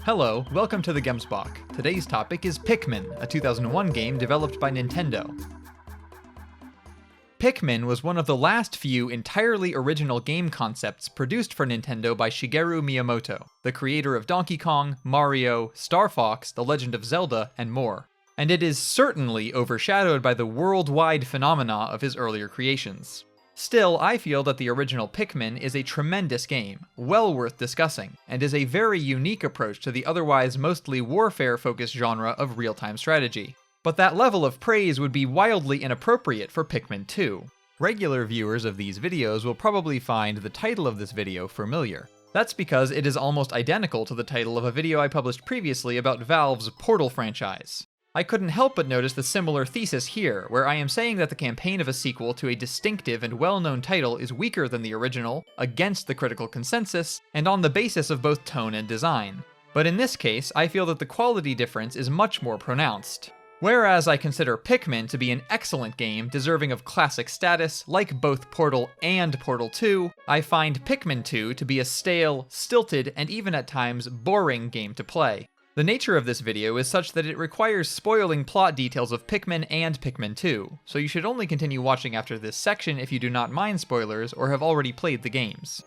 Hello, welcome to the Gemsbach. Today's topic is Pikmin, a 2001 game developed by Nintendo. Pikmin was one of the last few entirely original game concepts produced for Nintendo by Shigeru Miyamoto, the creator of Donkey Kong, Mario, Star Fox, The Legend of Zelda, and more. And it is certainly overshadowed by the worldwide phenomena of his earlier creations. Still, I feel that the original Pikmin is a tremendous game, well worth discussing, and is a very unique approach to the otherwise mostly warfare-focused genre of real-time strategy. But that level of praise would be wildly inappropriate for Pikmin 2. Regular viewers of these videos will probably find the title of this video familiar. That's because it is almost identical to the title of a video I published previously about Valve's Portal franchise. I couldn't help but notice the similar thesis here, where I am saying that the campaign of a sequel to a distinctive and well-known title is weaker than the original, against the critical consensus, and on the basis of both tone and design. But in this case, I feel that the quality difference is much more pronounced. Whereas I consider Pikmin to be an excellent game deserving of classic status, like both Portal and Portal 2, I find Pikmin 2 to be a stale, stilted, and even at times boring game to play. The nature of this video is such that it requires spoiling plot details of Pikmin and Pikmin 2, so you should only continue watching after this section if you do not mind spoilers or have already played the games.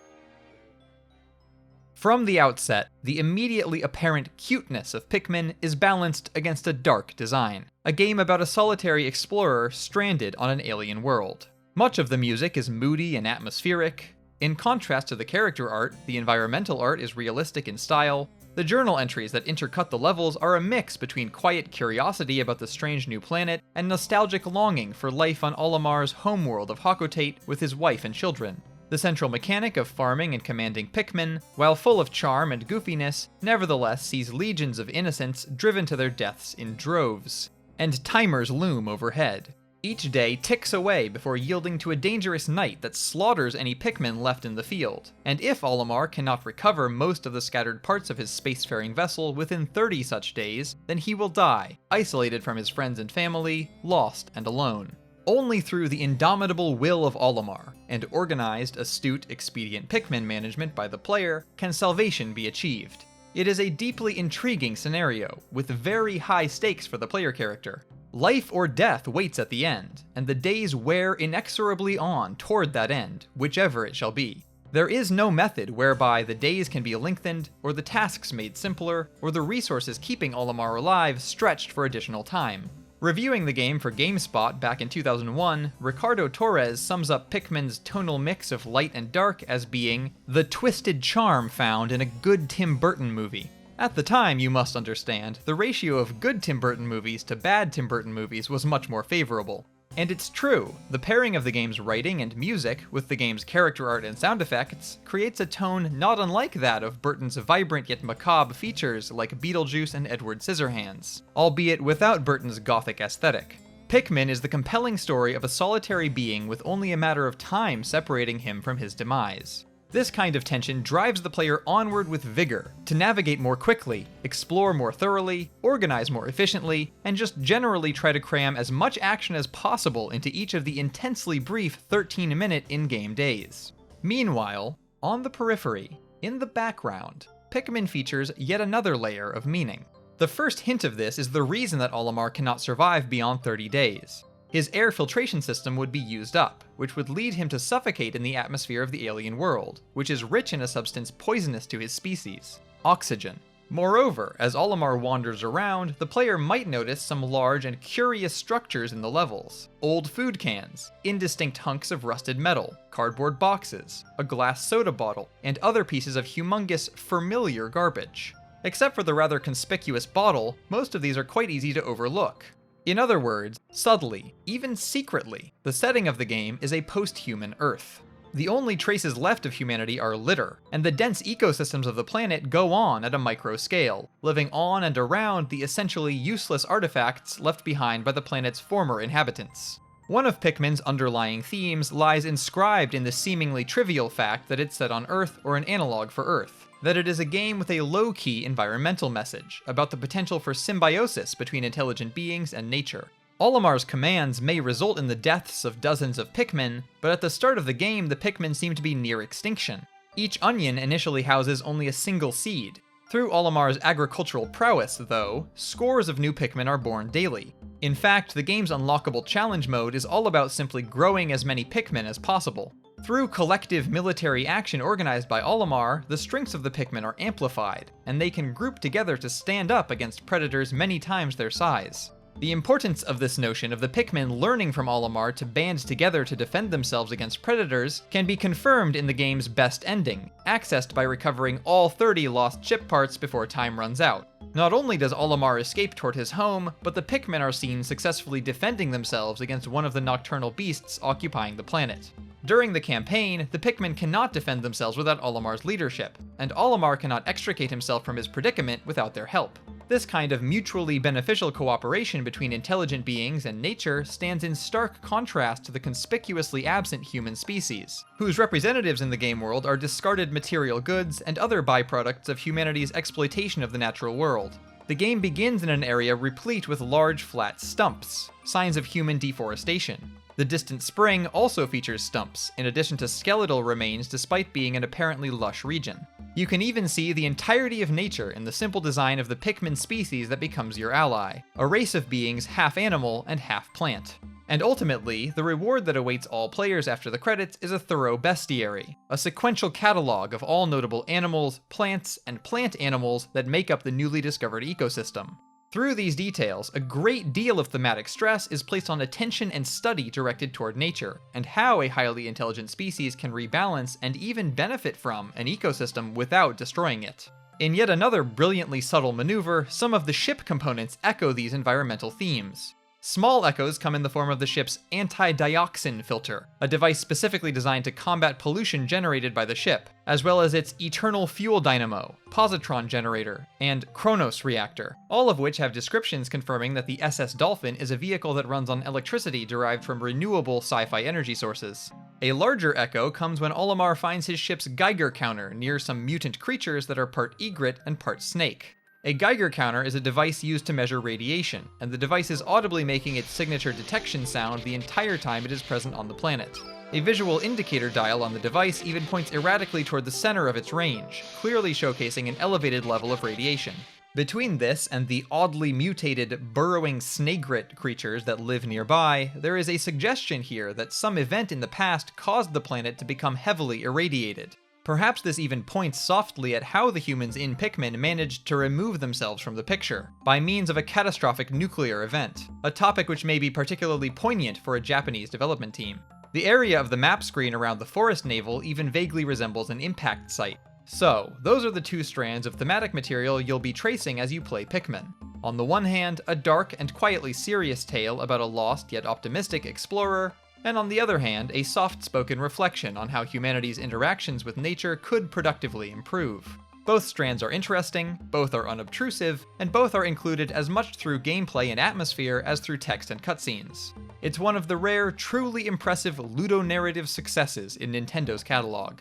From the outset, the immediately apparent cuteness of Pikmin is balanced against a dark design, a game about a solitary explorer stranded on an alien world. Much of the music is moody and atmospheric. In contrast to the character art, the environmental art is realistic in style. The journal entries that intercut the levels are a mix between quiet curiosity about the strange new planet and nostalgic longing for life on Olimar's homeworld of Hakotate with his wife and children. The central mechanic of farming and commanding Pikmin, while full of charm and goofiness, nevertheless sees legions of innocents driven to their deaths in droves. And timers loom overhead. Each day ticks away before yielding to a dangerous night that slaughters any Pikmin left in the field, and if Olimar cannot recover most of the scattered parts of his spacefaring vessel within 30 such days, then he will die, isolated from his friends and family, lost and alone. Only through the indomitable will of Olimar, and organized, astute, expedient Pikmin management by the player, can salvation be achieved. It is a deeply intriguing scenario, with very high stakes for the player character. Life or death waits at the end, and the days wear inexorably on toward that end, whichever it shall be. There is no method whereby the days can be lengthened, or the tasks made simpler, or the resources keeping Olimar alive stretched for additional time. Reviewing the game for GameSpot back in 2001, Ricardo Torres sums up Pikmin's tonal mix of light and dark as being the twisted charm found in a good Tim Burton movie. At the time, you must understand, the ratio of good Tim Burton movies to bad Tim Burton movies was much more favorable. And it's true, the pairing of the game's writing and music with the game's character art and sound effects creates a tone not unlike that of Burton's vibrant yet macabre features like Beetlejuice and Edward Scissorhands, albeit without Burton's gothic aesthetic. Pikmin is the compelling story of a solitary being with only a matter of time separating him from his demise. This kind of tension drives the player onward with vigor, to navigate more quickly, explore more thoroughly, organize more efficiently, and just generally try to cram as much action as possible into each of the intensely brief 13-minute in-game days. Meanwhile, on the periphery, in the background, Pikmin features yet another layer of meaning. The first hint of this is the reason that Olimar cannot survive beyond 30 days. His air filtration system would be used up, which would lead him to suffocate in the atmosphere of the alien world, which is rich in a substance poisonous to his species, oxygen. Moreover, as Olimar wanders around, the player might notice some large and curious structures in the levels. Old food cans, indistinct hunks of rusted metal, cardboard boxes, a glass soda bottle, and other pieces of humongous, familiar garbage. Except for the rather conspicuous bottle, most of these are quite easy to overlook. In other words, subtly, even secretly, the setting of the game is a post-human Earth. The only traces left of humanity are litter, and the dense ecosystems of the planet go on at a micro scale, living on and around the essentially useless artifacts left behind by the planet's former inhabitants. One of Pikmin's underlying themes lies inscribed in the seemingly trivial fact that it's set on Earth or an analog for Earth. That it is a game with a low-key environmental message about the potential for symbiosis between intelligent beings and nature. Olimar's commands may result in the deaths of dozens of Pikmin, but at the start of the game the Pikmin seem to be near extinction. Each onion initially houses only a single seed. Through Olimar's agricultural prowess, though, scores of new Pikmin are born daily. In fact, the game's unlockable challenge mode is all about simply growing as many Pikmin as possible. Through collective military action organized by Olimar, the strengths of the Pikmin are amplified, and they can group together to stand up against predators many times their size. The importance of this notion of the Pikmin learning from Olimar to band together to defend themselves against predators can be confirmed in the game's best ending, accessed by recovering all 30 lost chip parts before time runs out. Not only does Olimar escape toward his home, but the Pikmin are seen successfully defending themselves against one of the nocturnal beasts occupying the planet. During the campaign, the Pikmin cannot defend themselves without Olimar's leadership, and Olimar cannot extricate himself from his predicament without their help. This kind of mutually beneficial cooperation between intelligent beings and nature stands in stark contrast to the conspicuously absent human species, whose representatives in the game world are discarded material goods and other byproducts of humanity's exploitation of the natural world. The game begins in an area replete with large flat stumps, signs of human deforestation. The distant spring also features stumps, in addition to skeletal remains despite being an apparently lush region. You can even see the entirety of nature in the simple design of the Pikmin species that becomes your ally, a race of beings half animal and half plant. And ultimately, the reward that awaits all players after the credits is a thorough bestiary, a sequential catalog of all notable animals, plants, and plant animals that make up the newly discovered ecosystem. Through these details, a great deal of thematic stress is placed on attention and study directed toward nature, and how a highly intelligent species can rebalance and even benefit from an ecosystem without destroying it. In yet another brilliantly subtle maneuver, some of the ship components echo these environmental themes. Small echoes come in the form of the ship's anti-dioxin filter, a device specifically designed to combat pollution generated by the ship, as well as its eternal fuel dynamo, positron generator, and Kronos reactor, all of which have descriptions confirming that the SS Dolphin is a vehicle that runs on electricity derived from renewable sci-fi energy sources. A larger echo comes when Olimar finds his ship's Geiger counter near some mutant creatures that are part egret and part snake. A Geiger counter is a device used to measure radiation, and the device is audibly making its signature detection sound the entire time it is present on the planet. A visual indicator dial on the device even points erratically toward the center of its range, clearly showcasing an elevated level of radiation. Between this and the oddly mutated, burrowing snagrit creatures that live nearby, there is a suggestion here that some event in the past caused the planet to become heavily irradiated. Perhaps this even points softly at how the humans in Pikmin managed to remove themselves from the picture, by means of a catastrophic nuclear event, a topic which may be particularly poignant for a Japanese development team. The area of the map screen around the forest navel even vaguely resembles an impact site. So, those are the two strands of thematic material you'll be tracing as you play Pikmin. On the one hand, a dark and quietly serious tale about a lost yet optimistic explorer, and on the other hand, a soft-spoken reflection on how humanity's interactions with nature could productively improve. Both strands are interesting, both are unobtrusive, and both are included as much through gameplay and atmosphere as through text and cutscenes. It's one of the rare, truly impressive ludonarrative successes in Nintendo's catalog.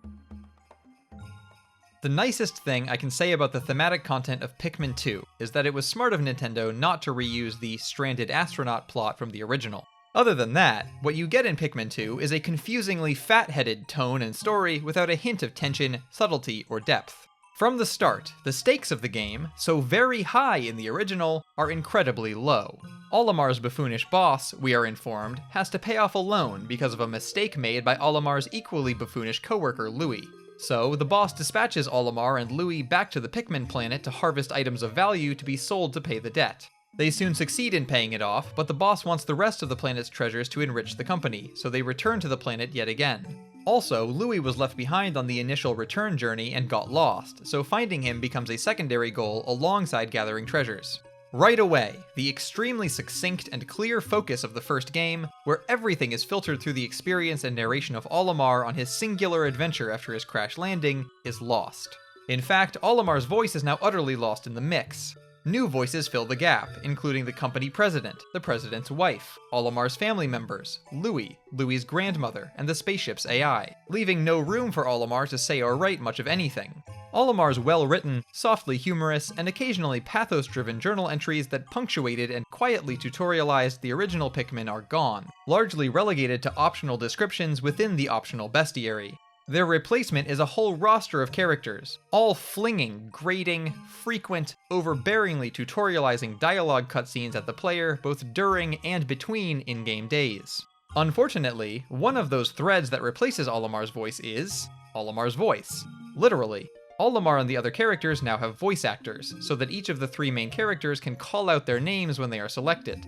The nicest thing I can say about the thematic content of Pikmin 2 is that it was smart of Nintendo not to reuse the stranded astronaut plot from the original. Other than that, what you get in Pikmin 2 is a confusingly fat-headed tone and story without a hint of tension, subtlety, or depth. From the start, the stakes of the game, so very high in the original, are incredibly low. Olimar's buffoonish boss, we are informed, has to pay off a loan because of a mistake made by Olimar's equally buffoonish coworker Louie. So, the boss dispatches Olimar and Louie back to the Pikmin planet to harvest items of value to be sold to pay the debt. They soon succeed in paying it off, but the boss wants the rest of the planet's treasures to enrich the company, so they return to the planet yet again. Also, Louie was left behind on the initial return journey and got lost, so finding him becomes a secondary goal alongside gathering treasures. Right away, the extremely succinct and clear focus of the first game, where everything is filtered through the experience and narration of Olimar on his singular adventure after his crash landing, is lost. In fact, Olimar's voice is now utterly lost in the mix. New voices fill the gap, including the company president, the president's wife, Olimar's family members, Louie, Louie's grandmother, and the spaceship's AI, leaving no room for Olimar to say or write much of anything. Olimar's well-written, softly humorous, and occasionally pathos-driven journal entries that punctuated and quietly tutorialized the original Pikmin are gone, largely relegated to optional descriptions within the optional bestiary. Their replacement is a whole roster of characters, all flinging, grating, frequent, overbearingly tutorializing dialogue cutscenes at the player both during and between in-game days. Unfortunately, one of those threads that replaces Olimar's voice is Olimar's voice. Literally. Olimar and the other characters now have voice actors, so that each of the three main characters can call out their names when they are selected.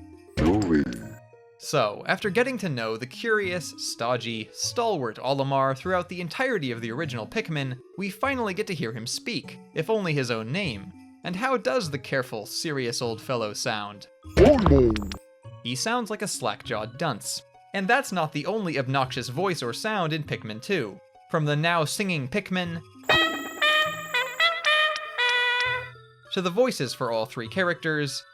So, after getting to know the curious, stodgy, stalwart Olimar throughout the entirety of the original Pikmin, we finally get to hear him speak, if only his own name. And how does the careful, serious old fellow sound? He sounds like a slack-jawed dunce. And that's not the only obnoxious voice or sound in Pikmin 2. From the now singing Pikmin, to the voices for all three characters,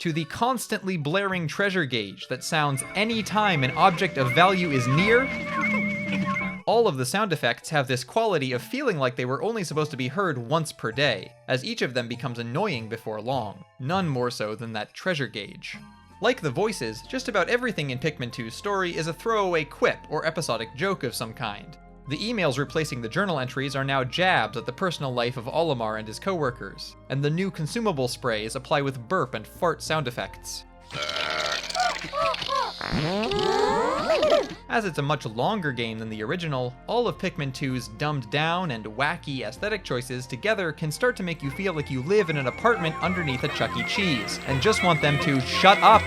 to the constantly blaring treasure gauge that sounds any time an object of value is near. All of the sound effects have this quality of feeling like they were only supposed to be heard once per day, as each of them becomes annoying before long, none more so than that treasure gauge. Like the voices, just about everything in Pikmin 2's story is a throwaway quip or episodic joke of some kind. The emails replacing the journal entries are now jabs at the personal life of Olimar and his co-workers, and the new consumable sprays apply with burp and fart sound effects. As it's a much longer game than the original, all of Pikmin 2's dumbed down and wacky aesthetic choices together can start to make you feel like you live in an apartment underneath a Chuck E. Cheese, and just want them to shut up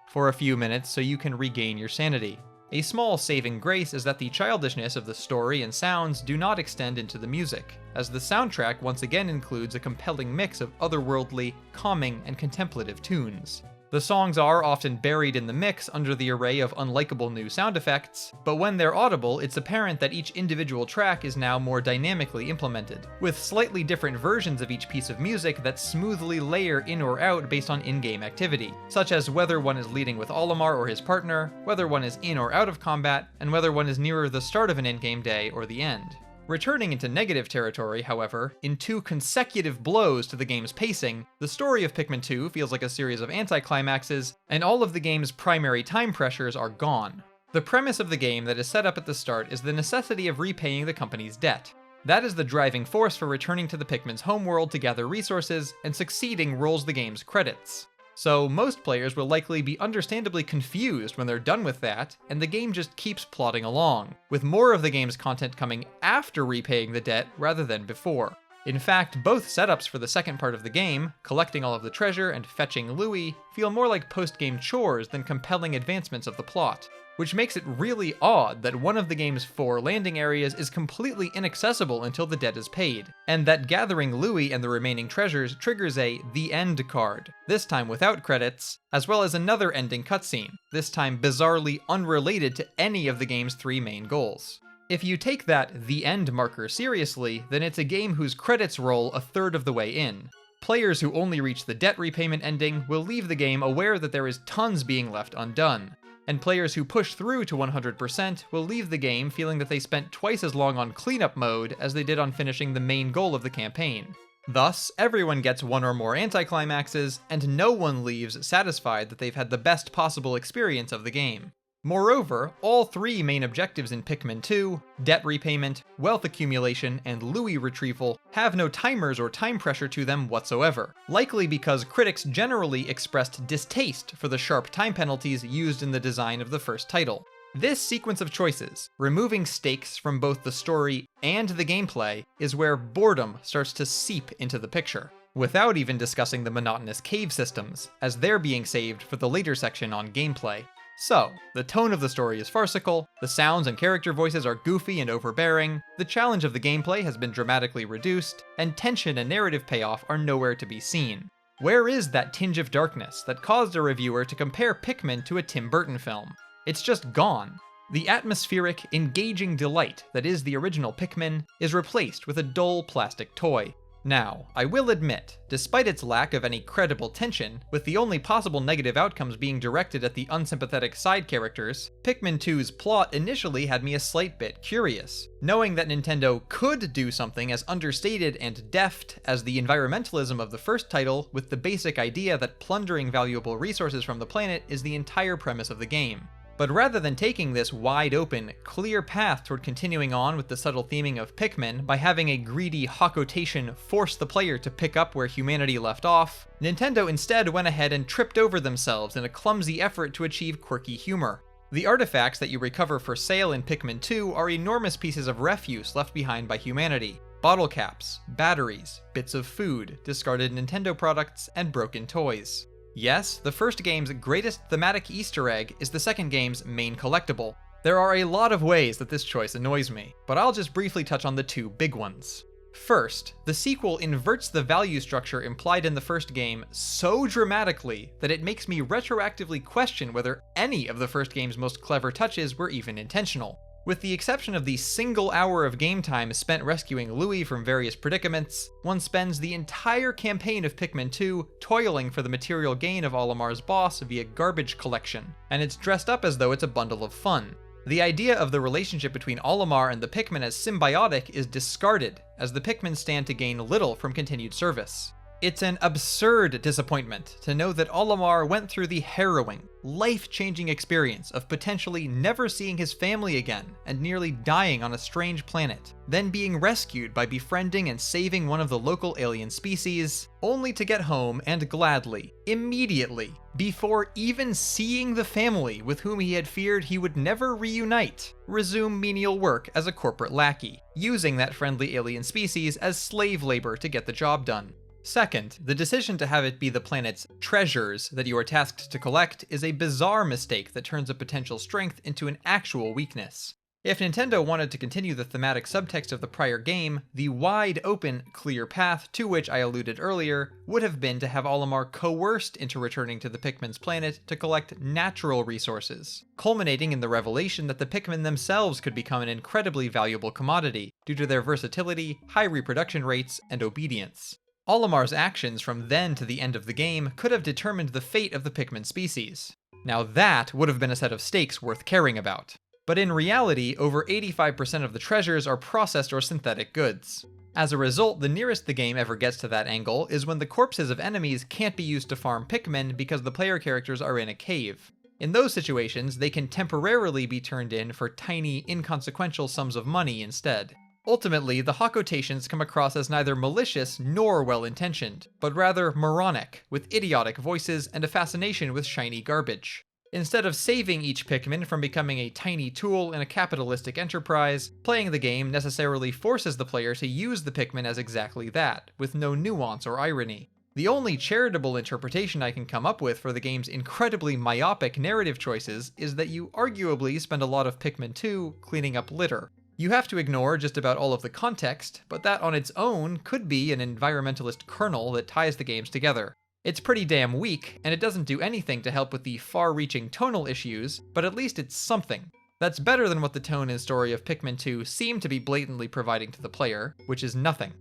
for a few minutes so you can regain your sanity. A small saving grace is that the childishness of the story and sounds do not extend into the music, as the soundtrack once again includes a compelling mix of otherworldly, calming, and contemplative tunes. The songs are often buried in the mix under the array of unlikable new sound effects, but when they're audible, it's apparent that each individual track is now more dynamically implemented, with slightly different versions of each piece of music that smoothly layer in or out based on in-game activity, such as whether one is leading with Olimar or his partner, whether one is in or out of combat, and whether one is nearer the start of an in-game day or the end. Returning into negative territory, however, in 2 consecutive blows to the game's pacing, the story of Pikmin 2 feels like a series of anticlimaxes, and all of the game's primary time pressures are gone. The premise of the game that is set up at the start is the necessity of repaying the company's debt. That is the driving force for returning to the Pikmin's homeworld to gather resources, and succeeding rolls the game's credits. So most players will likely be understandably confused when they're done with that, and the game just keeps plodding along, with more of the game's content coming after repaying the debt rather than before. In fact, both setups for the second part of the game, collecting all of the treasure and fetching Louie, feel more like post-game chores than compelling advancements of the plot, which makes it really odd that one of the game's 4 landing areas is completely inaccessible until the debt is paid, and that gathering Louie and the remaining treasures triggers a The End card, this time without credits, as well as another ending cutscene, this time bizarrely unrelated to any of the game's 3 main goals. If you take that The End marker seriously, then it's a game whose credits roll a third of the way in. Players who only reach the debt repayment ending will leave the game aware that there is tons being left undone, and players who push through to 100% will leave the game feeling that they spent twice as long on cleanup mode as they did on finishing the main goal of the campaign. Thus, everyone gets 1 or more anticlimaxes, and no one leaves satisfied that they've had the best possible experience of the game. Moreover, all 3 main objectives in Pikmin 2, debt repayment, wealth accumulation, and Louie retrieval, have no timers or time pressure to them whatsoever, likely because critics generally expressed distaste for the sharp time penalties used in the design of the first title. This sequence of choices, removing stakes from both the story and the gameplay, is where boredom starts to seep into the picture, without even discussing the monotonous cave systems, as they're being saved for the later section on gameplay. So, the tone of the story is farcical, the sounds and character voices are goofy and overbearing, the challenge of the gameplay has been dramatically reduced, and tension and narrative payoff are nowhere to be seen. Where is that tinge of darkness that caused a reviewer to compare Pikmin to a Tim Burton film? It's just gone. The atmospheric, engaging delight that is the original Pikmin is replaced with a dull plastic toy. Now, I will admit, despite its lack of any credible tension, with the only possible negative outcomes being directed at the unsympathetic side characters, Pikmin 2's plot initially had me a slight bit curious. Knowing that Nintendo could do something as understated and deft as the environmentalism of the first title, with the basic idea that plundering valuable resources from the planet is the entire premise of the game. But rather than taking this wide open, clear path toward continuing on with the subtle theming of Pikmin by having a greedy Hakotation force the player to pick up where humanity left off, Nintendo instead went ahead and tripped over themselves in a clumsy effort to achieve quirky humor. The artifacts that you recover for sale in Pikmin 2 are enormous pieces of refuse left behind by humanity. Bottle caps, batteries, bits of food, discarded Nintendo products, and broken toys. Yes, the first game's greatest thematic Easter egg is the second game's main collectible. There are a lot of ways that this choice annoys me, but I'll just briefly touch on the two big ones. First, the sequel inverts the value structure implied in the first game so dramatically that it makes me retroactively question whether any of the first game's most clever touches were even intentional. With the exception of the single hour of game time spent rescuing Louie from various predicaments, one spends the entire campaign of Pikmin 2 toiling for the material gain of Olimar's boss via garbage collection, and it's dressed up as though it's a bundle of fun. The idea of the relationship between Olimar and the Pikmin as symbiotic is discarded, as the Pikmin stand to gain little from continued service. It's an absurd disappointment to know that Olimar went through the harrowing, life-changing experience of potentially never seeing his family again and nearly dying on a strange planet, then being rescued by befriending and saving one of the local alien species, only to get home and gladly, immediately, before even seeing the family with whom he had feared he would never reunite, resume menial work as a corporate lackey, using that friendly alien species as slave labor to get the job done. Second, the decision to have it be the planet's treasures that you are tasked to collect is a bizarre mistake that turns a potential strength into an actual weakness. If Nintendo wanted to continue the thematic subtext of the prior game, the wide-open, clear path to which I alluded earlier would have been to have Olimar coerced into returning to the Pikmin's planet to collect natural resources, culminating in the revelation that the Pikmin themselves could become an incredibly valuable commodity due to their versatility, high reproduction rates, and obedience. Olimar's actions from then to the end of the game could have determined the fate of the Pikmin species. Now that would have been a set of stakes worth caring about. But in reality, over 85% of the treasures are processed or synthetic goods. As a result, the nearest the game ever gets to that angle is when the corpses of enemies can't be used to farm Pikmin because the player characters are in a cave. In those situations, they can temporarily be turned in for tiny, inconsequential sums of money instead. Ultimately, the Hakotations come across as neither malicious nor well-intentioned, but rather moronic, with idiotic voices and a fascination with shiny garbage. Instead of saving each Pikmin from becoming a tiny tool in a capitalistic enterprise, playing the game necessarily forces the player to use the Pikmin as exactly that, with no nuance or irony. The only charitable interpretation I can come up with for the game's incredibly myopic narrative choices is that you arguably spend a lot of Pikmin 2 cleaning up litter. You have to ignore just about all of the context, but that on its own could be an environmentalist kernel that ties the games together. It's pretty damn weak, and it doesn't do anything to help with the far-reaching tonal issues, but at least it's something. That's better than what the tone and story of Pikmin 2 seem to be blatantly providing to the player, which is nothing.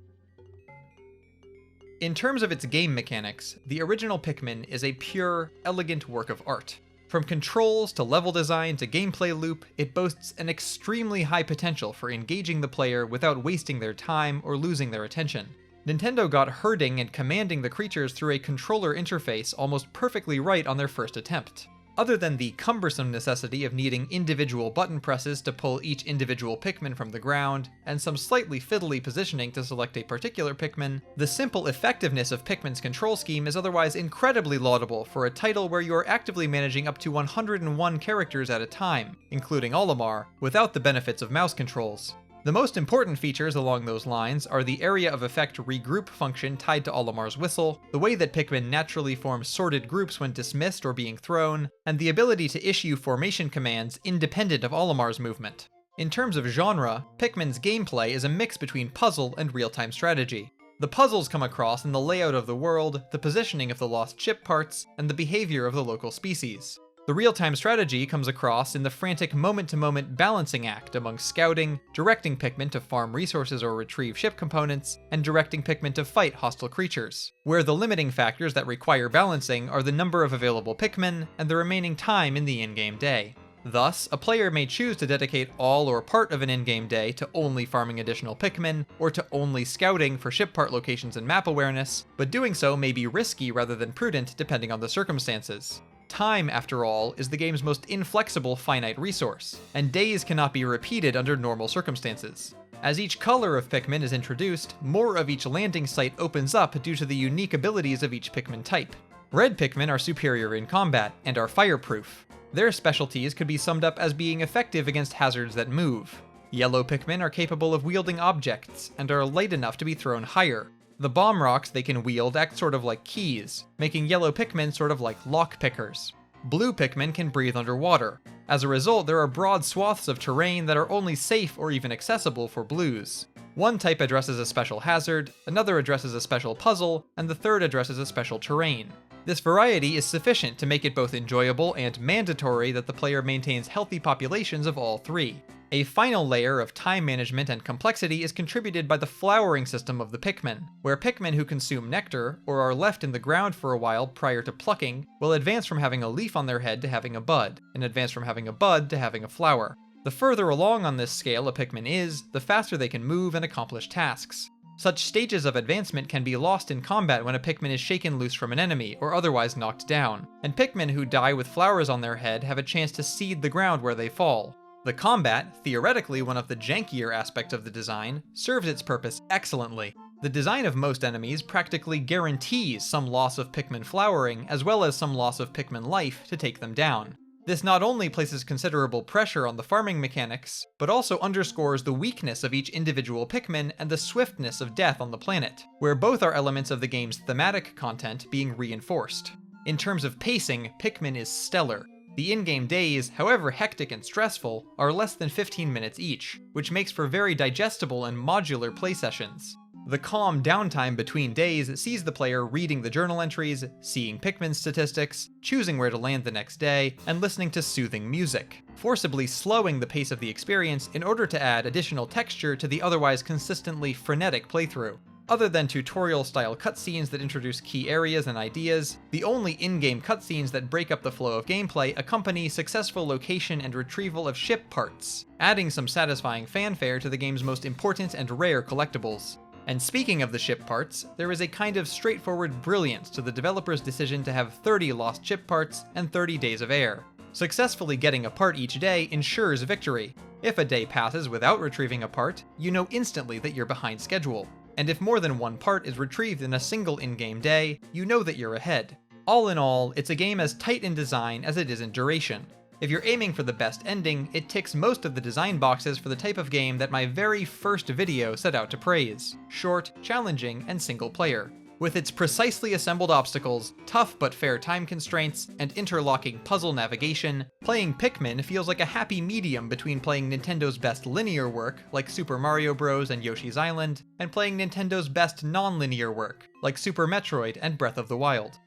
In terms of its game mechanics, the original Pikmin is a pure, elegant work of art. From controls to level design to gameplay loop, it boasts an extremely high potential for engaging the player without wasting their time or losing their attention. Nintendo got herding and commanding the creatures through a controller interface almost perfectly right on their first attempt. Other than the cumbersome necessity of needing individual button presses to pull each individual Pikmin from the ground, and some slightly fiddly positioning to select a particular Pikmin, the simple effectiveness of Pikmin's control scheme is otherwise incredibly laudable for a title where you are actively managing up to 101 characters at a time, including Olimar, without the benefits of mouse controls. The most important features along those lines are the area of effect regroup function tied to Olimar's whistle, the way that Pikmin naturally form sorted groups when dismissed or being thrown, and the ability to issue formation commands independent of Olimar's movement. In terms of genre, Pikmin's gameplay is a mix between puzzle and real-time strategy. The puzzles come across in the layout of the world, the positioning of the lost chip parts, and the behavior of the local species. The real-time strategy comes across in the frantic moment-to-moment balancing act among scouting, directing Pikmin to farm resources or retrieve ship components, and directing Pikmin to fight hostile creatures, where the limiting factors that require balancing are the number of available Pikmin and the remaining time in the in-game day. Thus, a player may choose to dedicate all or part of an in-game day to only farming additional Pikmin, or to only scouting for ship part locations and map awareness, but doing so may be risky rather than prudent depending on the circumstances. Time, after all, is the game's most inflexible finite resource, and days cannot be repeated under normal circumstances. As each color of Pikmin is introduced, more of each landing site opens up due to the unique abilities of each Pikmin type. Red Pikmin are superior in combat, and are fireproof. Their specialties could be summed up as being effective against hazards that move. Yellow Pikmin are capable of wielding objects, and are light enough to be thrown higher. The bomb rocks they can wield act sort of like keys, making yellow Pikmin sort of like lock pickers. Blue Pikmin can breathe underwater. As a result, there are broad swaths of terrain that are only safe or even accessible for blues. One type addresses a special hazard, another addresses a special puzzle, and the third addresses a special terrain. This variety is sufficient to make it both enjoyable and mandatory that the player maintains healthy populations of all three. A final layer of time management and complexity is contributed by the flowering system of the Pikmin, where Pikmin who consume nectar, or are left in the ground for a while prior to plucking, will advance from having a leaf on their head to having a bud, and advance from having a bud to having a flower. The further along on this scale a Pikmin is, the faster they can move and accomplish tasks. Such stages of advancement can be lost in combat when a Pikmin is shaken loose from an enemy, or otherwise knocked down, and Pikmin who die with flowers on their head have a chance to seed the ground where they fall. The combat, theoretically one of the jankier aspects of the design, serves its purpose excellently. The design of most enemies practically guarantees some loss of Pikmin flowering, as well as some loss of Pikmin life to take them down. This not only places considerable pressure on the farming mechanics, but also underscores the weakness of each individual Pikmin and the swiftness of death on the planet, where both are elements of the game's thematic content being reinforced. In terms of pacing, Pikmin is stellar. The in-game days, however hectic and stressful, are less than 15 minutes each, which makes for very digestible and modular play sessions. The calm downtime between days sees the player reading the journal entries, seeing Pikmin statistics, choosing where to land the next day, and listening to soothing music, forcibly slowing the pace of the experience in order to add additional texture to the otherwise consistently frenetic playthrough. Other than tutorial-style cutscenes that introduce key areas and ideas, the only in-game cutscenes that break up the flow of gameplay accompany successful location and retrieval of ship parts, adding some satisfying fanfare to the game's most important and rare collectibles. And speaking of the ship parts, there is a kind of straightforward brilliance to the developer's decision to have 30 lost ship parts and 30 days of air. Successfully getting a part each day ensures victory. If a day passes without retrieving a part, you know instantly that you're behind schedule. And if more than one part is retrieved in a single in-game day, you know that you're ahead. All in all, it's a game as tight in design as it is in duration. If you're aiming for the best ending, it ticks most of the design boxes for the type of game that my very first video set out to praise: short, challenging, and single player. With its precisely assembled obstacles, tough but fair time constraints, and interlocking puzzle navigation, playing Pikmin feels like a happy medium between playing Nintendo's best linear work, like Super Mario Bros. And Yoshi's Island, and playing Nintendo's best non-linear work, like Super Metroid and Breath of the Wild.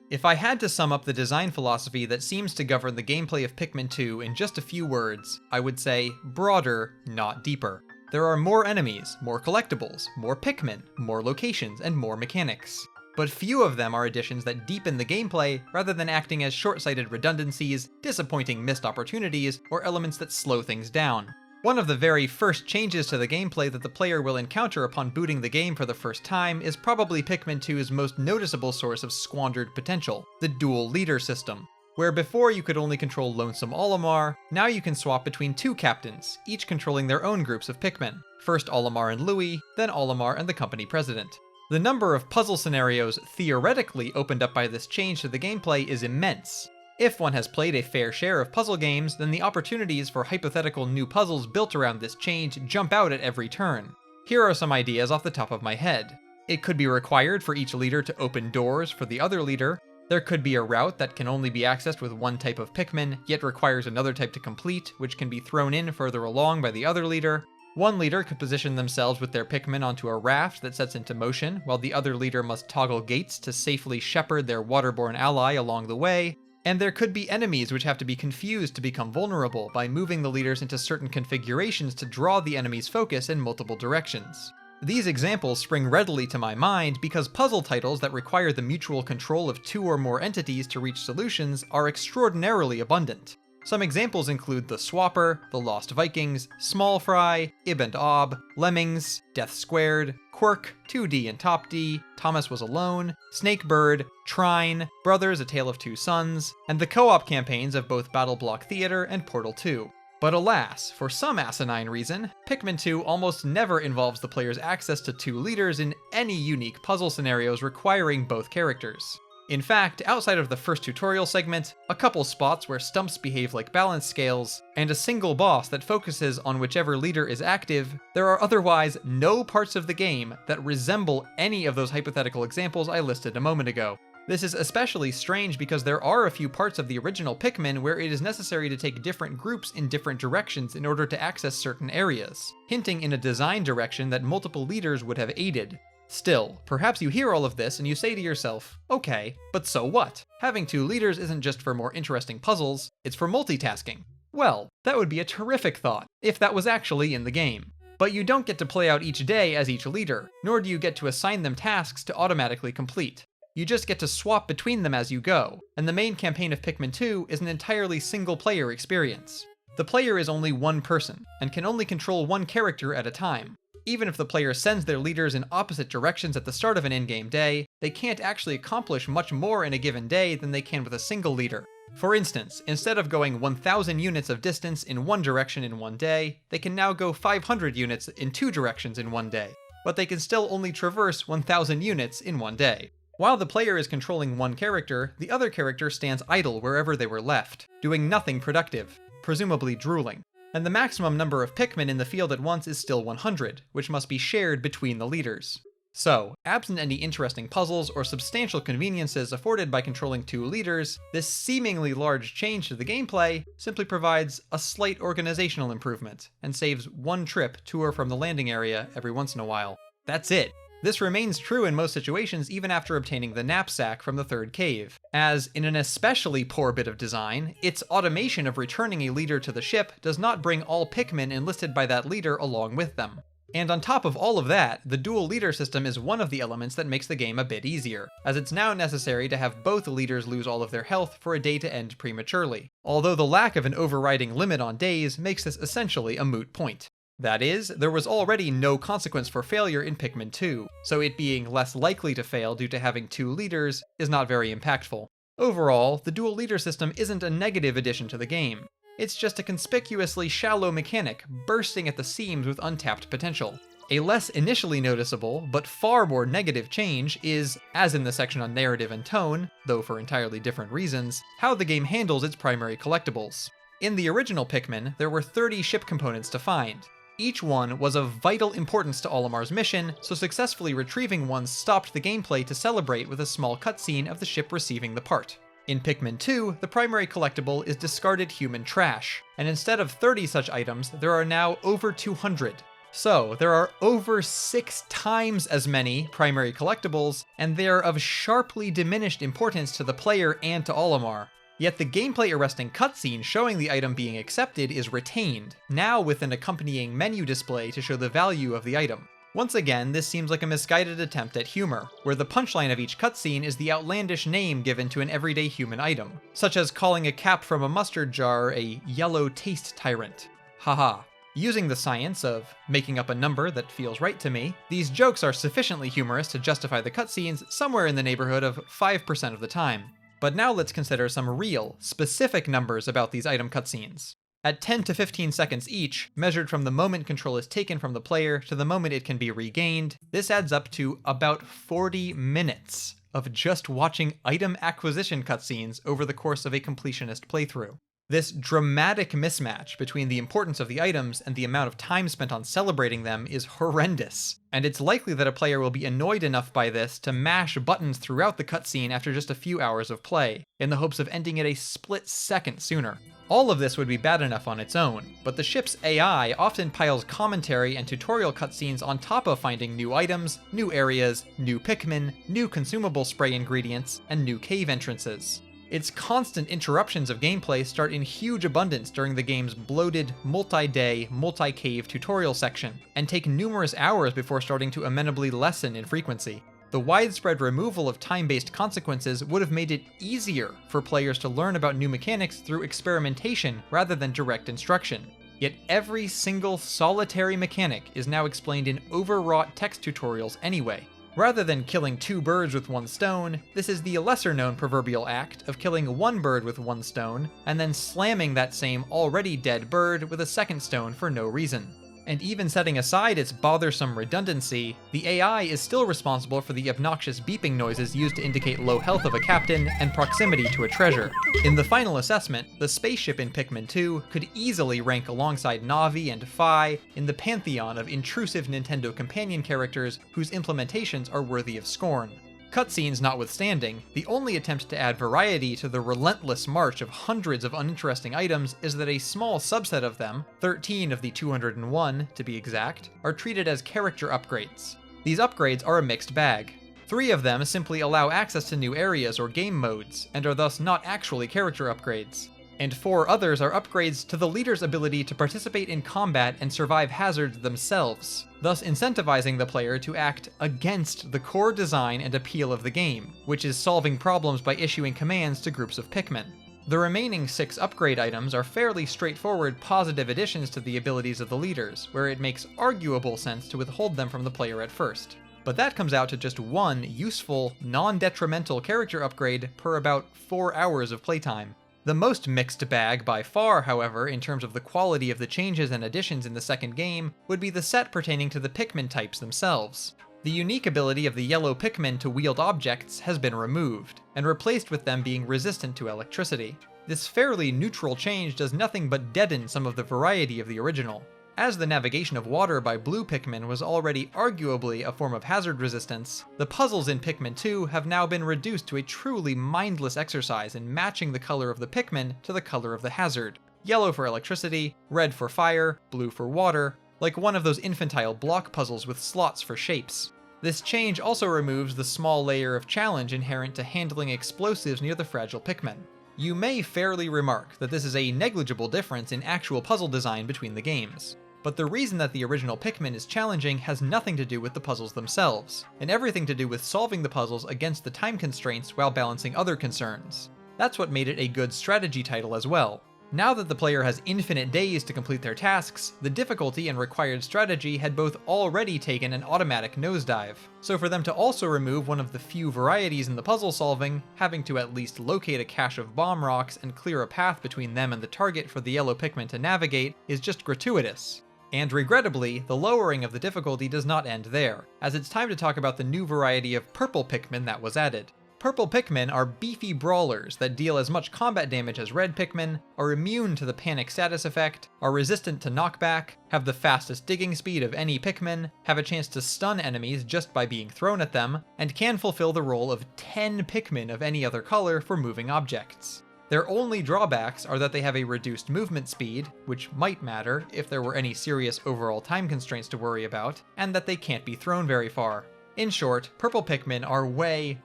If I had to sum up the design philosophy that seems to govern the gameplay of Pikmin 2 in just a few words, I would say broader, not deeper. There are more enemies, more collectibles, more Pikmin, more locations, and more mechanics. But few of them are additions that deepen the gameplay rather than acting as short-sighted redundancies, disappointing missed opportunities, or elements that slow things down. One of the very first changes to the gameplay that the player will encounter upon booting the game for the first time is probably Pikmin 2's most noticeable source of squandered potential, the dual leader system. Where before you could only control Lonesome Olimar, now you can swap between two captains, each controlling their own groups of Pikmin. First Olimar and Louie, then Olimar and the company president. The number of puzzle scenarios theoretically opened up by this change to the gameplay is immense. If one has played a fair share of puzzle games, then the opportunities for hypothetical new puzzles built around this change jump out at every turn. Here are some ideas off the top of my head. It could be required for each leader to open doors for the other leader. There could be a route that can only be accessed with one type of Pikmin, yet requires another type to complete, which can be thrown in further along by the other leader. One leader could position themselves with their Pikmin onto a raft that sets into motion, while the other leader must toggle gates to safely shepherd their waterborne ally along the way. And there could be enemies which have to be confused to become vulnerable by moving the leaders into certain configurations to draw the enemy's focus in multiple directions. These examples spring readily to my mind because puzzle titles that require the mutual control of two or more entities to reach solutions are extraordinarily abundant. Some examples include the Swapper, the Lost Vikings, Small Fry, Ib and Ob, Lemmings, Death Squared, Quirk, 2D and Top D, Thomas Was Alone, Snakebird, Trine, Brothers: A Tale of Two Sons, and the co-op campaigns of both BattleBlock Theater and Portal 2. But alas, for some asinine reason, Pikmin 2 almost never involves the player's access to two leaders in any unique puzzle scenarios requiring both characters. In fact, outside of the first tutorial segment, a couple spots where stumps behave like balance scales, and a single boss that focuses on whichever leader is active, there are otherwise no parts of the game that resemble any of those hypothetical examples I listed a moment ago. This is especially strange because there are a few parts of the original Pikmin where it is necessary to take different groups in different directions in order to access certain areas, hinting in a design direction that multiple leaders would have aided. Still, perhaps you hear all of this and you say to yourself, okay, but so what? Having two leaders isn't just for more interesting puzzles, it's for multitasking. Well, that would be a terrific thought, if that was actually in the game. But you don't get to play out each day as each leader, nor do you get to assign them tasks to automatically complete. You just get to swap between them as you go, and the main campaign of Pikmin 2 is an entirely single-player experience. The player is only one person, and can only control one character at a time. Even if the player sends their leaders in opposite directions at the start of an in-game day, they can't actually accomplish much more in a given day than they can with a single leader. For instance, instead of going 1,000 units of distance in one direction in one day, they can now go 500 units in two directions in one day, but they can still only traverse 1,000 units in one day. While the player is controlling one character, the other character stands idle wherever they were left, doing nothing productive, presumably drooling. And the maximum number of Pikmin in the field at once is still 100, which must be shared between the leaders. So, absent any interesting puzzles or substantial conveniences afforded by controlling two leaders, this seemingly large change to the gameplay simply provides a slight organizational improvement, and saves one trip to or from the landing area every once in a while. That's it. This remains true in most situations even after obtaining the knapsack from the third cave, as, in an especially poor bit of design, its automation of returning a leader to the ship does not bring all Pikmin enlisted by that leader along with them. And on top of all of that, the dual leader system is one of the elements that makes the game a bit easier, as it's now necessary to have both leaders lose all of their health for a day to end prematurely, although the lack of an overriding limit on days makes this essentially a moot point. That is, there was already no consequence for failure in Pikmin 2, so it being less likely to fail due to having two leaders is not very impactful. Overall, the dual leader system isn't a negative addition to the game. It's just a conspicuously shallow mechanic, bursting at the seams with untapped potential. A less initially noticeable, but far more negative change is, as in the section on narrative and tone, though for entirely different reasons, how the game handles its primary collectibles. In the original Pikmin, there were 30 ship components to find. Each one was of vital importance to Olimar's mission, so successfully retrieving one stopped the gameplay to celebrate with a small cutscene of the ship receiving the part. In Pikmin 2, the primary collectible is discarded human trash, and instead of 30 such items, there are now over 200. So, there are over 6 times as many primary collectibles, and they are of sharply diminished importance to the player and to Olimar. Yet the gameplay-arresting cutscene showing the item being accepted is retained, now with an accompanying menu display to show the value of the item. Once again, this seems like a misguided attempt at humor, where the punchline of each cutscene is the outlandish name given to an everyday human item, such as calling a cap from a mustard jar a yellow taste tyrant. Haha. Using the science of making up a number that feels right to me, these jokes are sufficiently humorous to justify the cutscenes somewhere in the neighborhood of 5% of the time. But now let's consider some real, specific numbers about these item cutscenes. At 10 to 15 seconds each, measured from the moment control is taken from the player to the moment it can be regained, this adds up to about 40 minutes of just watching item acquisition cutscenes over the course of a completionist playthrough. This dramatic mismatch between the importance of the items and the amount of time spent on celebrating them is horrendous, and it's likely that a player will be annoyed enough by this to mash buttons throughout the cutscene after just a few hours of play, in the hopes of ending it a split second sooner. All of this would be bad enough on its own, but the ship's AI often piles commentary and tutorial cutscenes on top of finding new items, new areas, new Pikmin, new consumable spray ingredients, and new cave entrances. Its constant interruptions of gameplay start in huge abundance during the game's bloated, multi-day, multi-cave tutorial section, and take numerous hours before starting to amenably lessen in frequency. The widespread removal of time-based consequences would have made it easier for players to learn about new mechanics through experimentation rather than direct instruction. Yet every single solitary mechanic is now explained in overwrought text tutorials anyway. Rather than killing 2 birds with 1 stone, this is the lesser-known proverbial act of killing 1 bird with 1 stone, and then slamming that same already dead bird with a 2nd stone for no reason. And even setting aside its bothersome redundancy, the AI is still responsible for the obnoxious beeping noises used to indicate low health of a captain and proximity to a treasure. In the final assessment, the spaceship in Pikmin 2 could easily rank alongside Navi and Fi in the pantheon of intrusive Nintendo companion characters whose implementations are worthy of scorn. Cutscenes notwithstanding, the only attempt to add variety to the relentless march of hundreds of uninteresting items is that a small subset of them, 13 of the 201 to be exact, are treated as character upgrades. These upgrades are a mixed bag. 3 of them simply allow access to new areas or game modes, and are thus not actually character upgrades. And 4 others are upgrades to the leader's ability to participate in combat and survive hazards themselves, thus incentivizing the player to act against the core design and appeal of the game, which is solving problems by issuing commands to groups of Pikmin. The remaining 6 upgrade items are fairly straightforward positive additions to the abilities of the leaders, where it makes arguable sense to withhold them from the player at first. But that comes out to just 1 useful, non-detrimental character upgrade per about 4 hours of playtime. The most mixed bag by far, however, in terms of the quality of the changes and additions in the second game, would be the set pertaining to the Pikmin types themselves. The unique ability of the yellow Pikmin to wield objects has been removed, and replaced with them being resistant to electricity. This fairly neutral change does nothing but deaden some of the variety of the original. As the navigation of water by blue Pikmin was already arguably a form of hazard resistance, the puzzles in Pikmin 2 have now been reduced to a truly mindless exercise in matching the color of the Pikmin to the color of the hazard. Yellow for electricity, red for fire, blue for water, like one of those infantile block puzzles with slots for shapes. This change also removes the small layer of challenge inherent to handling explosives near the fragile Pikmin. You may fairly remark that this is a negligible difference in actual puzzle design between the games. But the reason that the original Pikmin is challenging has nothing to do with the puzzles themselves, and everything to do with solving the puzzles against the time constraints while balancing other concerns. That's what made it a good strategy title as well. Now that the player has infinite days to complete their tasks, the difficulty and required strategy had both already taken an automatic nosedive. So for them to also remove one of the few varieties in the puzzle solving, having to at least locate a cache of bomb rocks and clear a path between them and the target for the yellow Pikmin to navigate, is just gratuitous. And regrettably, the lowering of the difficulty does not end there, as it's time to talk about the new variety of purple Pikmin that was added. Purple Pikmin are beefy brawlers that deal as much combat damage as red Pikmin, are immune to the panic status effect, are resistant to knockback, have the fastest digging speed of any Pikmin, have a chance to stun enemies just by being thrown at them, and can fulfill the role of 10 Pikmin of any other color for moving objects. Their only drawbacks are that they have a reduced movement speed, which might matter if there were any serious overall time constraints to worry about, and that they can't be thrown very far. In short, purple Pikmin are way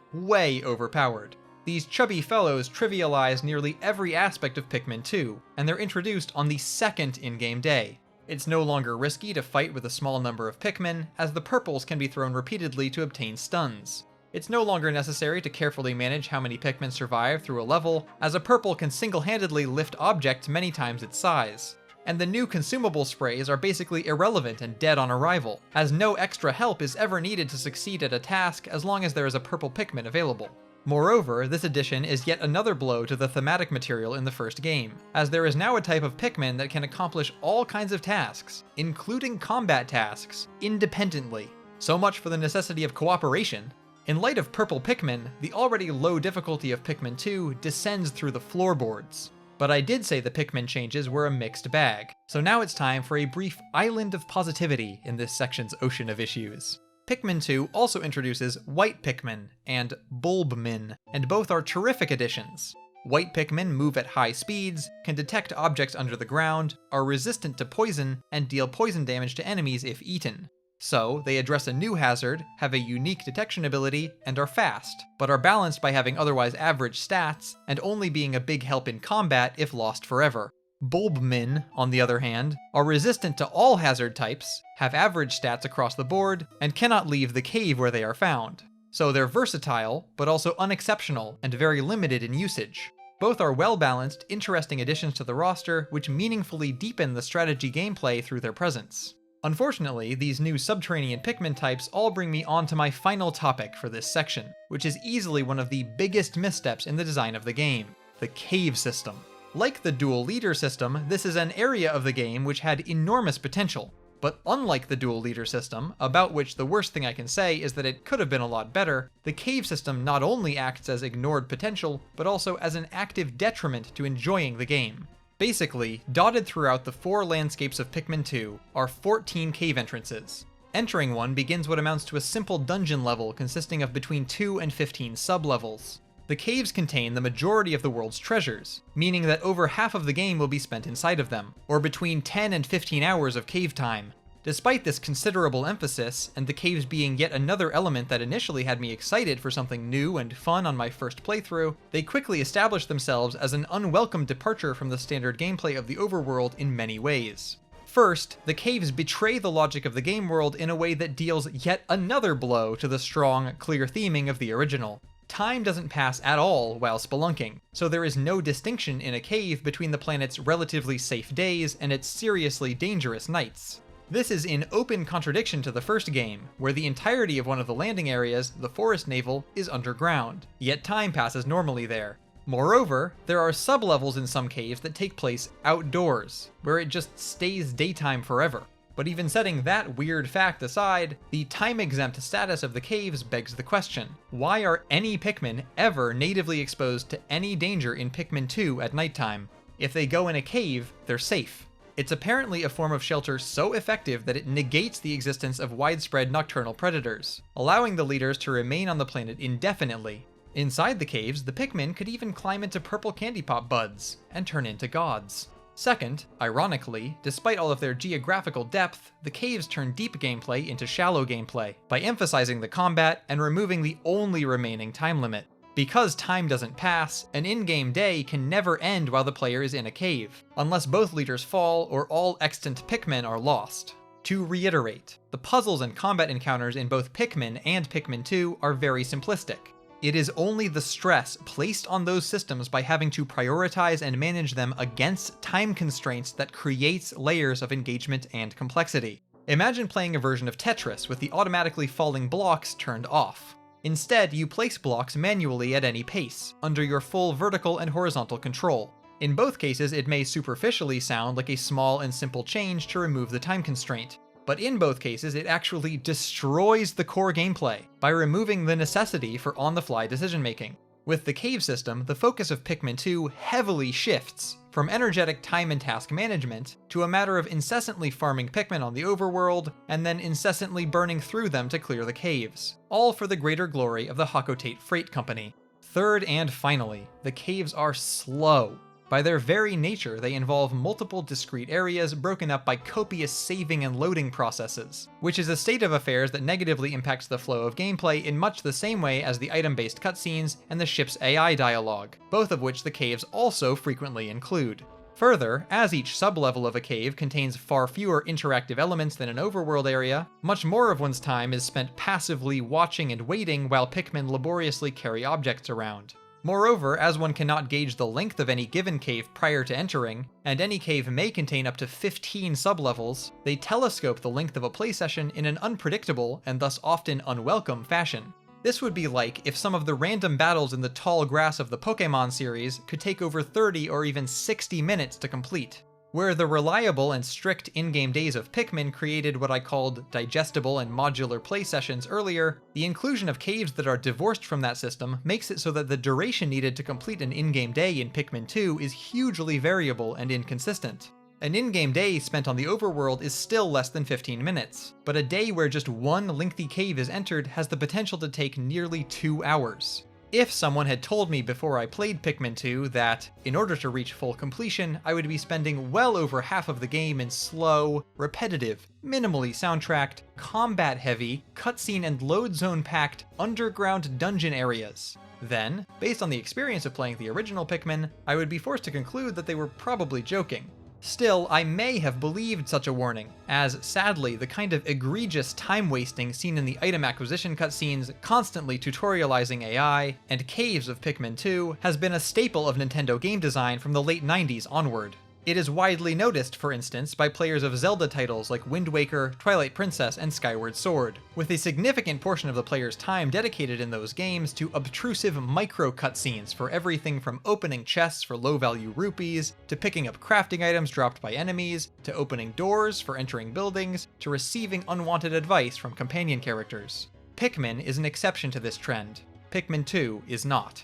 overpowered. These chubby fellows trivialize nearly every aspect of Pikmin 2, and they're introduced on the second in-game day. It's no longer risky to fight with a small number of Pikmin, as the purples can be thrown repeatedly to obtain stuns. It's no longer necessary to carefully manage how many Pikmin survive through a level, as a purple can single-handedly lift objects many times its size. And the new consumable sprays are basically irrelevant and dead on arrival, as no extra help is ever needed to succeed at a task as long as there is a purple Pikmin available. Moreover, this addition is yet another blow to the thematic material in the first game, as there is now a type of Pikmin that can accomplish all kinds of tasks, including combat tasks, independently. So much for the necessity of cooperation. In light of purple Pikmin, the already low difficulty of Pikmin 2 descends through the floorboards. But I did say the Pikmin changes were a mixed bag, so now it's time for a brief island of positivity in this section's ocean of issues. Pikmin 2 also introduces White Pikmin and Bulbmin, and both are terrific additions. White Pikmin move at high speeds, can detect objects under the ground, are resistant to poison, and deal poison damage to enemies if eaten. So, they address a new hazard, have a unique detection ability, and are fast, but are balanced by having otherwise average stats, and only being a big help in combat if lost forever. Bulbmin, on the other hand, are resistant to all hazard types, have average stats across the board, and cannot leave the cave where they are found. So they're versatile, but also unexceptional and very limited in usage. Both are well-balanced, interesting additions to the roster, which meaningfully deepen the strategy gameplay through their presence. Unfortunately, these new subterranean Pikmin types all bring me on to my final topic for this section, which is easily one of the biggest missteps in the design of the game: the cave system. Like the dual leader system, this is an area of the game which had enormous potential. But unlike the dual leader system, about which the worst thing I can say is that it could have been a lot better, the cave system not only acts as ignored potential, but also as an active detriment to enjoying the game. Basically, dotted throughout the 4 landscapes of Pikmin 2 are 14 cave entrances. Entering one begins what amounts to a simple dungeon level consisting of between 2 and 15 sub-levels. The caves contain the majority of the world's treasures, meaning that over half of the game will be spent inside of them, or between 10 and 15 hours of cave time. Despite this considerable emphasis, and the caves being yet another element that initially had me excited for something new and fun on my first playthrough, they quickly established themselves as an unwelcome departure from the standard gameplay of the overworld in many ways. First, the caves betray the logic of the game world in a way that deals yet another blow to the strong, clear theming of the original. Time doesn't pass at all while spelunking, so there is no distinction in a cave between the planet's relatively safe days and its seriously dangerous nights. This is in open contradiction to the first game, where the entirety of one of the landing areas, the Forest Navel, is underground, yet time passes normally there. Moreover, there are sub-levels in some caves that take place outdoors, where it just stays daytime forever. But even setting that weird fact aside, the time-exempt status of the caves begs the question: why are any Pikmin ever natively exposed to any danger in Pikmin 2 at nighttime? If they go in a cave, they're safe. It's apparently a form of shelter so effective that it negates the existence of widespread nocturnal predators, allowing the leaders to remain on the planet indefinitely. Inside the caves, the Pikmin could even climb into purple candy pop buds and turn into gods. Second, ironically, despite all of their geographical depth, the caves turn deep gameplay into shallow gameplay, by emphasizing the combat and removing the only remaining time limit. Because time doesn't pass, an in-game day can never end while the player is in a cave, unless both leaders fall or all extant Pikmin are lost. To reiterate, the puzzles and combat encounters in both Pikmin and Pikmin 2 are very simplistic. It is only the stress placed on those systems by having to prioritize and manage them against time constraints that creates layers of engagement and complexity. Imagine playing a version of Tetris with the automatically falling blocks turned off. Instead, you place blocks manually at any pace, under your full vertical and horizontal control. In both cases, it may superficially sound like a small and simple change to remove the time constraint, but in both cases it actually destroys the core gameplay by removing the necessity for on-the-fly decision-making. With the cave system, the focus of Pikmin 2 heavily shifts from energetic time and task management to a matter of incessantly farming Pikmin on the overworld, and then incessantly burning through them to clear the caves, all for the greater glory of the Hakotate Freight Company. Third and finally, the caves are slow. By their very nature, they involve multiple discrete areas broken up by copious saving and loading processes, which is a state of affairs that negatively impacts the flow of gameplay in much the same way as the item-based cutscenes and the ship's AI dialogue, both of which the caves also frequently include. Further, as each sub-level of a cave contains far fewer interactive elements than an overworld area, much more of one's time is spent passively watching and waiting while Pikmin laboriously carry objects around. Moreover, as one cannot gauge the length of any given cave prior to entering, and any cave may contain up to 15 sublevels, they telescope the length of a play session in an unpredictable, and thus often unwelcome, fashion. This would be like if some of the random battles in the tall grass of the Pokémon series could take over 30 or even 60 minutes to complete. Where the reliable and strict in-game days of Pikmin created what I called digestible and modular play sessions earlier, the inclusion of caves that are divorced from that system makes it so that the duration needed to complete an in-game day in Pikmin 2 is hugely variable and inconsistent. An in-game day spent on the overworld is still less than 15 minutes, but a day where just one lengthy cave is entered has the potential to take nearly 2 hours. If someone had told me before I played Pikmin 2 that, in order to reach full completion, I would be spending well over half of the game in slow, repetitive, minimally soundtracked, combat-heavy, cutscene and load zone-packed, underground dungeon areas, then, based on the experience of playing the original Pikmin, I would be forced to conclude that they were probably joking. Still, I may have believed such a warning, as sadly, the kind of egregious time wasting seen in the item acquisition cutscenes, constantly tutorializing AI, and caves of Pikmin 2 has been a staple of Nintendo game design from the late 90s onward. It is widely noticed, for instance, by players of Zelda titles like Wind Waker, Twilight Princess, and Skyward Sword, with a significant portion of the player's time dedicated in those games to obtrusive micro cutscenes for everything from opening chests for low-value rupees, to picking up crafting items dropped by enemies, to opening doors for entering buildings, to receiving unwanted advice from companion characters. Pikmin is an exception to this trend. Pikmin 2 is not.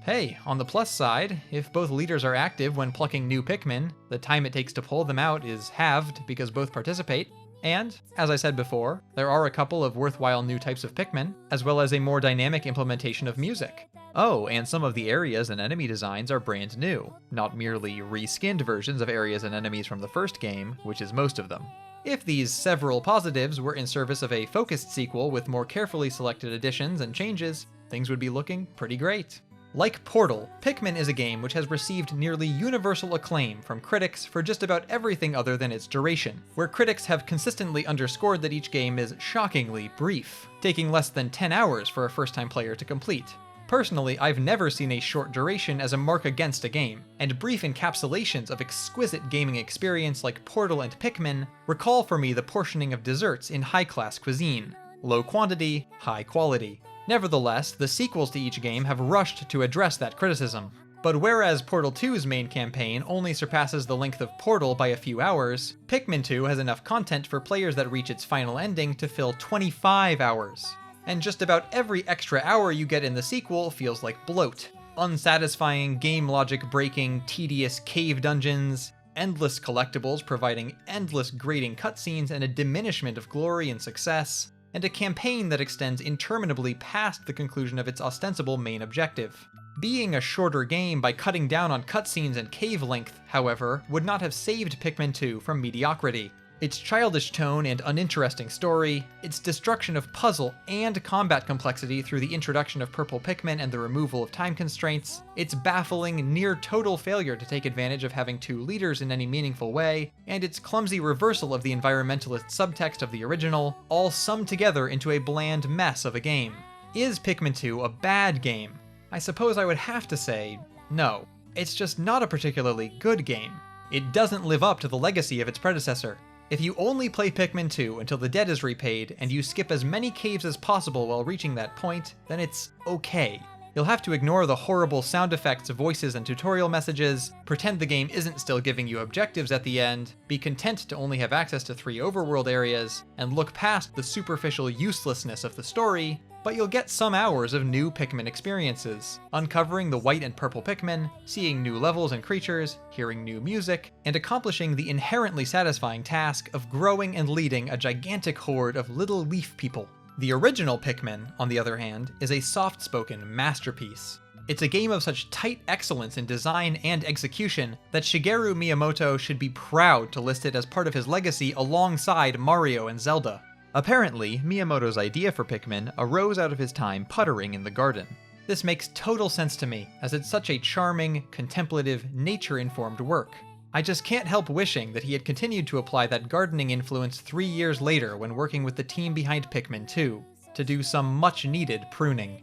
Hey, on the plus side, if both leaders are active when plucking new Pikmin, the time it takes to pull them out is halved because both participate. And, as I said before, there are a couple of worthwhile new types of Pikmin, as well as a more dynamic implementation of music. Oh, and some of the areas and enemy designs are brand new, not merely reskinned versions of areas and enemies from the first game, which is most of them. If these several positives were in service of a focused sequel with more carefully selected additions and changes, things would be looking pretty great. Like Portal, Pikmin is a game which has received nearly universal acclaim from critics for just about everything other than its duration, where critics have consistently underscored that each game is shockingly brief, taking less than 10 hours for a first-time player to complete. Personally, I've never seen a short duration as a mark against a game, and brief encapsulations of exquisite gaming experience like Portal and Pikmin recall for me the portioning of desserts in high-class cuisine. Low quantity, high quality. Nevertheless, the sequels to each game have rushed to address that criticism. But whereas Portal 2's main campaign only surpasses the length of Portal by a few hours, Pikmin 2 has enough content for players that reach its final ending to fill 25 hours. And just about every extra hour you get in the sequel feels like bloat. Unsatisfying, game logic breaking, tedious cave dungeons, endless collectibles providing endless grating cutscenes and a diminishment of glory and success, and a campaign that extends interminably past the conclusion of its ostensible main objective. Being a shorter game by cutting down on cutscenes and cave length, however, would not have saved Pikmin 2 from mediocrity. Its childish tone and uninteresting story, its destruction of puzzle and combat complexity through the introduction of purple Pikmin and the removal of time constraints, its baffling, near-total failure to take advantage of having two leaders in any meaningful way, and its clumsy reversal of the environmentalist subtext of the original, all sum together into a bland mess of a game. Is Pikmin 2 a bad game? I suppose I would have to say, no. It's just not a particularly good game. It doesn't live up to the legacy of its predecessor. If you only play Pikmin 2 until the debt is repaid, and you skip as many caves as possible while reaching that point, then it's okay. You'll have to ignore the horrible sound effects, voices, and tutorial messages, pretend the game isn't still giving you objectives at the end, be content to only have access to 3 overworld areas, and look past the superficial uselessness of the story, but you'll get some hours of new Pikmin experiences, uncovering the white and purple Pikmin, seeing new levels and creatures, hearing new music, and accomplishing the inherently satisfying task of growing and leading a gigantic horde of little leaf people. The original Pikmin, on the other hand, is a soft-spoken masterpiece. It's a game of such tight excellence in design and execution that Shigeru Miyamoto should be proud to list it as part of his legacy alongside Mario and Zelda. Apparently, Miyamoto's idea for Pikmin arose out of his time puttering in the garden. This makes total sense to me, as it's such a charming, contemplative, nature-informed work. I just can't help wishing that he had continued to apply that gardening influence 3 years later when working with the team behind Pikmin 2, to do some much-needed pruning.